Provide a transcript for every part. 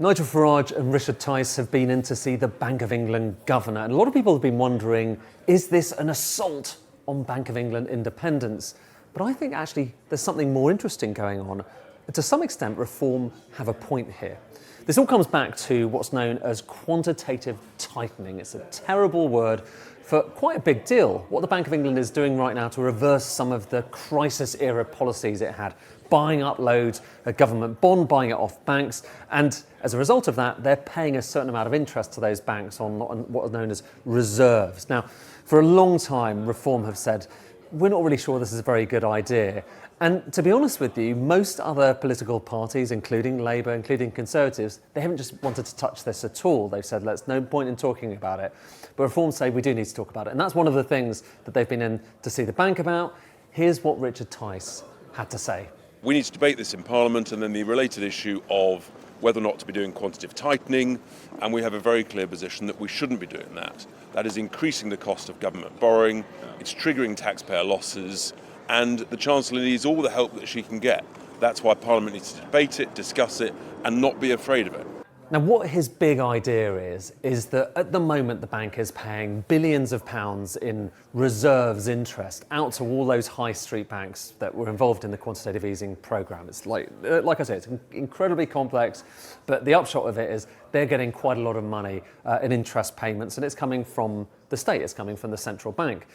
Nigel Farage and Richard Tice have been in to see the Bank of England governor, and a lot of people have been wondering, is this an assault on Bank of England independence? But I think actually there's something more interesting going on. To some extent, Reform have a point here. This all comes back to what's known as quantitative tightening. It's a terrible word for quite a big deal. What the Bank of England is doing right now to reverse some of the crisis-era policies it had, buying up loads of government bond, buying it off banks, and as a result of that, they're paying a certain amount of interest to those banks on what are known as reserves. Now, for a long time, Reform have said, we're not really sure this is a very good idea. And to be honest with you, most other political parties, including Labour, including Conservatives, they haven't just wanted to touch this at all. They've said, there's no point in talking about it. But Reform say we do need to talk about it. And that's one of the things that they've been in to see the bank about. Here's what Richard Tice had to say. We need to debate this in Parliament, and then the related issue of whether or not to be doing quantitative tightening, and we have a very clear position that we shouldn't be doing that. That is increasing the cost of government borrowing, it's triggering taxpayer losses, and the Chancellor needs all the help that she can get. That's why Parliament needs to debate it, discuss it, and not be afraid of it. Now, what his big idea is that at the moment the bank is paying billions of pounds in reserves interest out to all those high street banks that were involved in the quantitative easing programme. It's like I say, it's incredibly complex, but the upshot of it is they're getting quite a lot of money in interest payments, and it's coming from the state, it's coming from the central bank.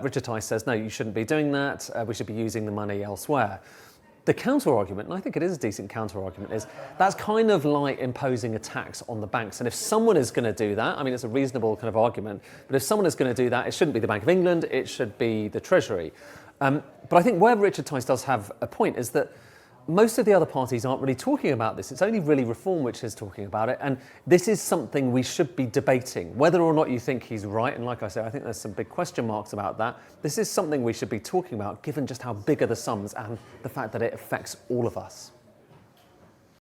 Richard Tice says, no, you shouldn't be doing that, we should be using the money elsewhere. The counter-argument, and I think it is a decent counter-argument, is that's kind of like imposing a tax on the banks. And if someone is going to do that, I mean, it's a reasonable kind of argument, but if someone is going to do that, it shouldn't be the Bank of England, it should be the Treasury. But I think where Richard Tice does have a point is that most of the other parties aren't really talking about this. It's only really Reform which is talking about it. And this is something we should be debating. Whether or not you think he's right, and like I say, I think there's some big question marks about that, this is something we should be talking about, given just how big are the sums and the fact that it affects all of us.